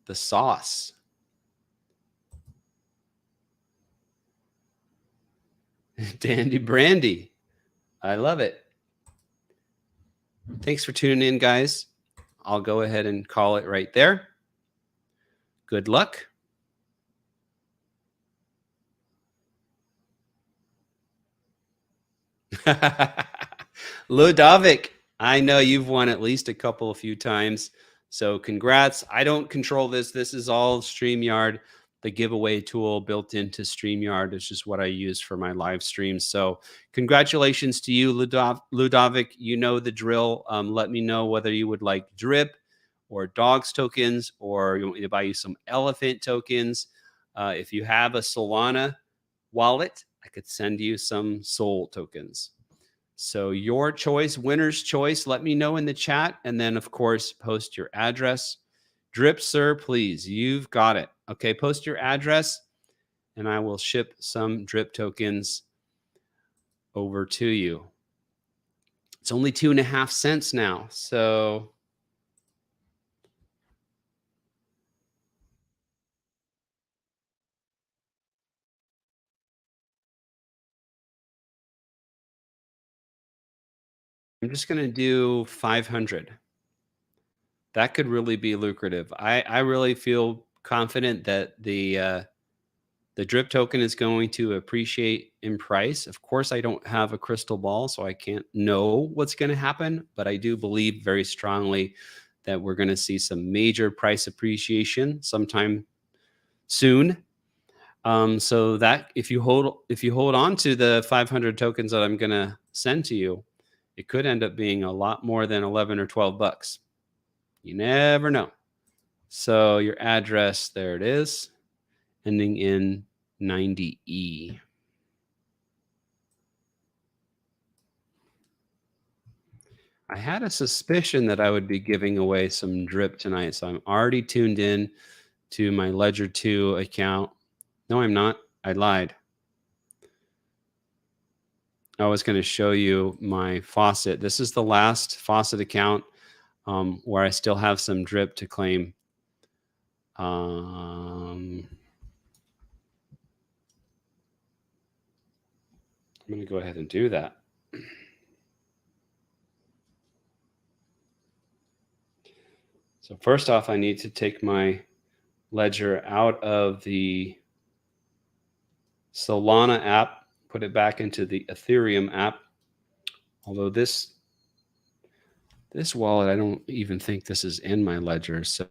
The sauce. Dandy Brandy. I love it. Thanks for tuning in, guys. I'll go ahead and call it right there. Good luck. Ludovic, I know you've won at least a few times. So congrats. I don't control this. This is all StreamYard, the giveaway tool built into StreamYard. It's just what I use for my live streams. So congratulations to you, Ludovic. You know the drill. Let me know whether you would like drip or dogs tokens, or you want me to buy you some elephant tokens. If you have a Solana wallet, I could send you some Sol tokens. So your choice, winner's choice. Let me know in the chat. And then, of course, post your address. Drip, sir, please. You've got it. Okay, post your address, and I will ship some drip tokens over to you. It's only 2.5 cents now. So I'm just going to do 500. That could really be lucrative. I really feel confident that the drip token is going to appreciate in price. Of course, I don't have a crystal ball, so I can't know what's going to happen, but I do believe very strongly that we're going to see some major price appreciation sometime soon. So that if you hold on to the 500 tokens that I'm going to send to you, it could end up being a lot more than 11 or 12 bucks. You never know. So your address, there it is, ending in 90E. I had a suspicion that I would be giving away some drip tonight, so I'm already tuned in to my Ledger 2 account. No, I'm not. I lied. I was going to show you my faucet. This is the last faucet account where I still have some drip to claim. I'm going to go ahead and do that. So first off, I need to take my ledger out of the Solana app, put it back into the Ethereum app. Although this wallet, I don't even think this is in my ledger. So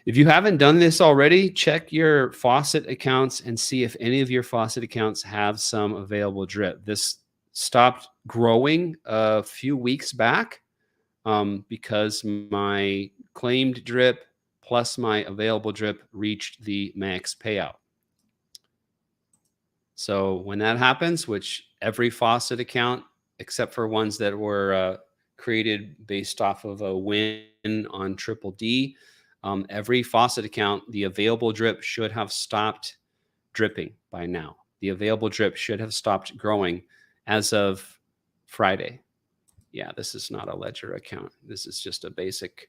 if you haven't done this already, check your faucet accounts and see if any of your faucet accounts have some available drip. This stopped growing a few weeks back because my claimed drip plus my available drip reached the max payout. So when that happens, which every faucet account, except for ones that were created based off of a win on Triple D, every faucet account, the available drip should have stopped dripping by now. The available drip should have stopped growing as of Friday. Yeah, this is not a ledger account. This is just a basic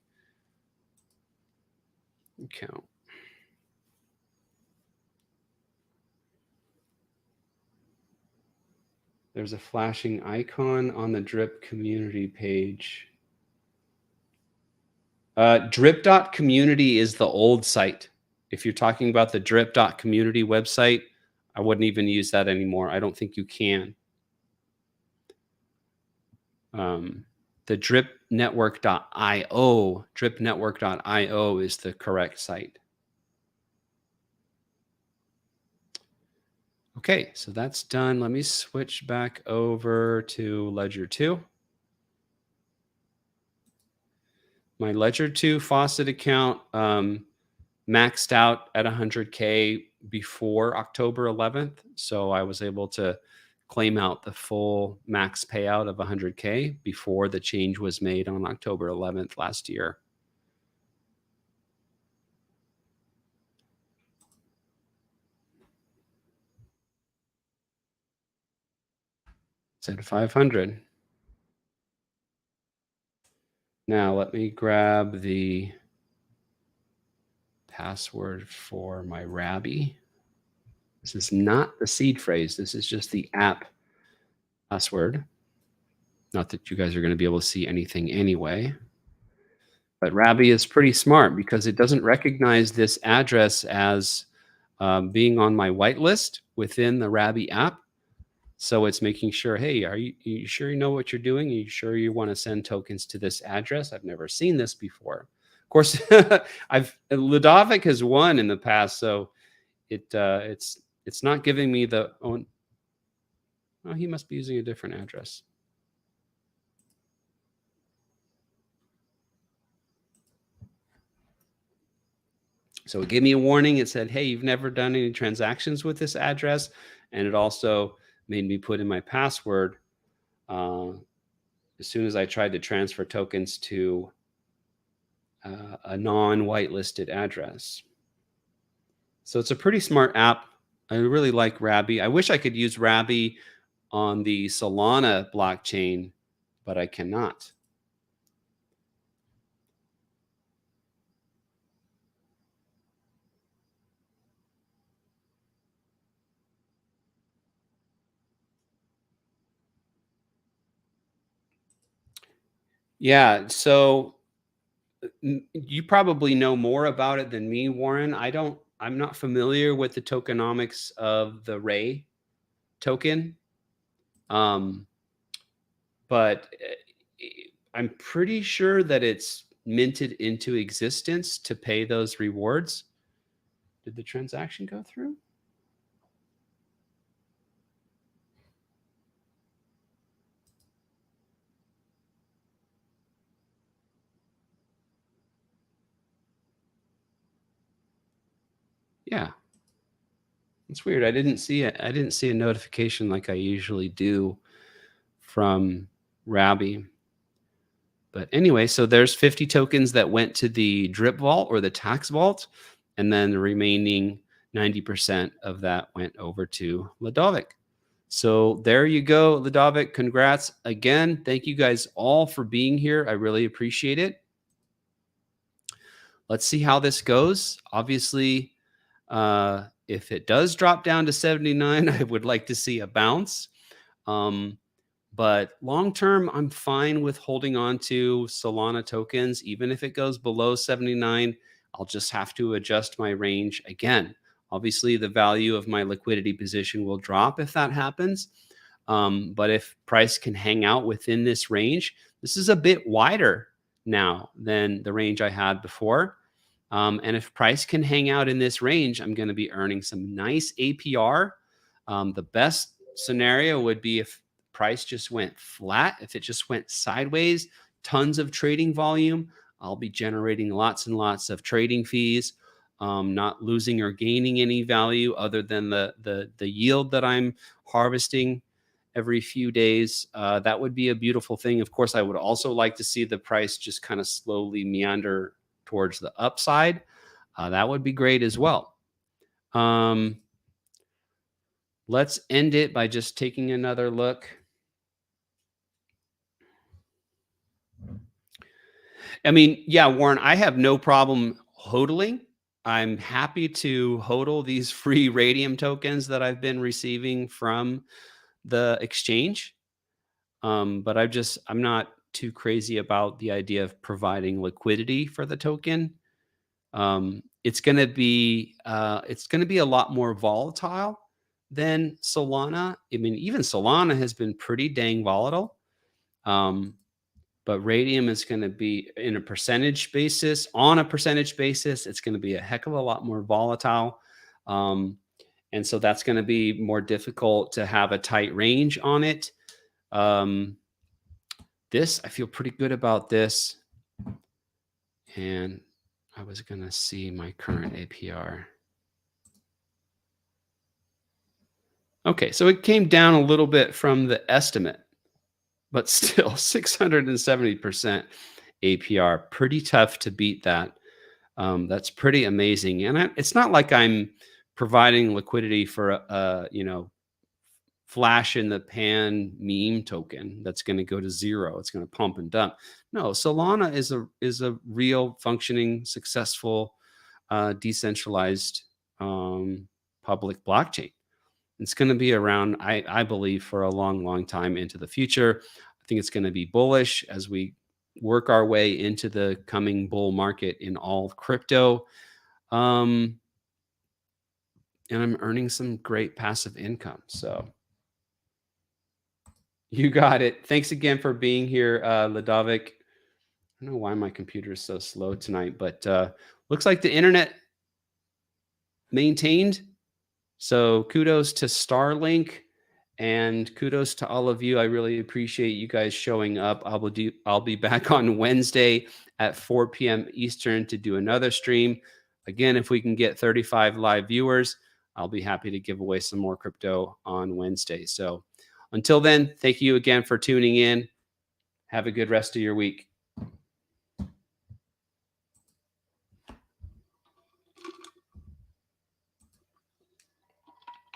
account. There's a flashing icon on the drip community page. Drip.community is the old site. If you're talking about the drip.community website, I wouldn't even use that anymore. I don't think you can. The dripnetwork.io is the correct site. Okay, so that's done. Let me switch back over to Ledger 2. My Ledger 2 faucet account maxed out at 100K before October 11th. So I was able to claim out the full max payout of 100K before the change was made on October 11th last year. Said 500. Now let me grab the password for my Rabby. This is not the seed phrase. This is just the app password. Not that you guys are going to be able to see anything anyway. But Rabby is pretty smart because it doesn't recognize this address as being on my whitelist within the Rabby app. So it's making sure, hey, are you sure you know what you're doing? Are you sure you want to send tokens to this address? I've never seen this before. Of course, Ludovic has won in the past, so it's not giving me the oh, he must be using a different address. So it gave me a warning. It said, hey, you've never done any transactions with this address. And it also made me put in my password as soon as I tried to transfer tokens to a non-whitelisted address. So it's a pretty smart app. I really like Rabby. I wish I could use Rabby on the Solana blockchain, but I cannot. Yeah, so you probably know more about it than me, Warren. I'm not familiar with the tokenomics of the Ray token. But I'm pretty sure that it's minted into existence to pay those rewards. Did the transaction go through? Yeah. It's weird. I didn't see it. I didn't see a notification like I usually do from Rabby. But anyway, so there's 50 tokens that went to the drip vault or the tax vault, and then the remaining 90% of that went over to Ludovic. So there you go, Ludovic. Congrats again. Thank you guys all for being here. I really appreciate it. Let's see how this goes. Obviously, if it does drop down to 79, I would like to see a bounce. But long term, I'm fine with holding on to Solana tokens. Even if it goes below 79, I'll just have to adjust my range again. Obviously, the value of my liquidity position will drop if that happens. But if price can hang out within this range, this is a bit wider now than the range I had before. And if price can hang out in this range, I'm going to be earning some nice APR. The best scenario would be if price just went flat, if it just went sideways, tons of trading volume. I'll be generating lots and lots of trading fees, not losing or gaining any value other than the yield that I'm harvesting every few days. That would be a beautiful thing. Of course, I would also like to see the price just kind of slowly meander towards the upside. That would be great as well. Let's end it by just taking another look. I mean, yeah, Warren, I have no problem hodling. I'm happy to hodl these free Radium tokens that I've been receiving from the exchange. But I'm not too crazy about the idea of providing liquidity for the token. It's going to be a lot more volatile than Solana. I mean, even Solana has been pretty dang volatile. But Radium is going to be on a percentage basis, it's going to be a heck of a lot more volatile. And so that's going to be more difficult to have a tight range on it. This, I feel pretty good about this. And I was going to see my current APR. Okay, so it came down a little bit from the estimate, but still 670% APR. Pretty tough to beat that. That's pretty amazing. And it's not like I'm providing liquidity for a flash in the pan meme token that's going to go to zero. It's going to pump and dump. No, Solana is a real functioning, successful, decentralized public blockchain. It's going to be around, I believe, for a long, long time into the future. I think it's going to be bullish as we work our way into the coming bull market in all crypto. And I'm earning some great passive income. So you got it. Thanks again for being here, Ludovic. I don't know why my computer is so slow tonight, but looks like the internet maintained. So kudos to Starlink and kudos to all of you. I really appreciate you guys showing up. I'll be back on Wednesday at 4 p.m. Eastern to do another stream. Again, if we can get 35 live viewers, I'll be happy to give away some more crypto on Wednesday. So until then, thank you again for tuning in. Have a good rest of your week.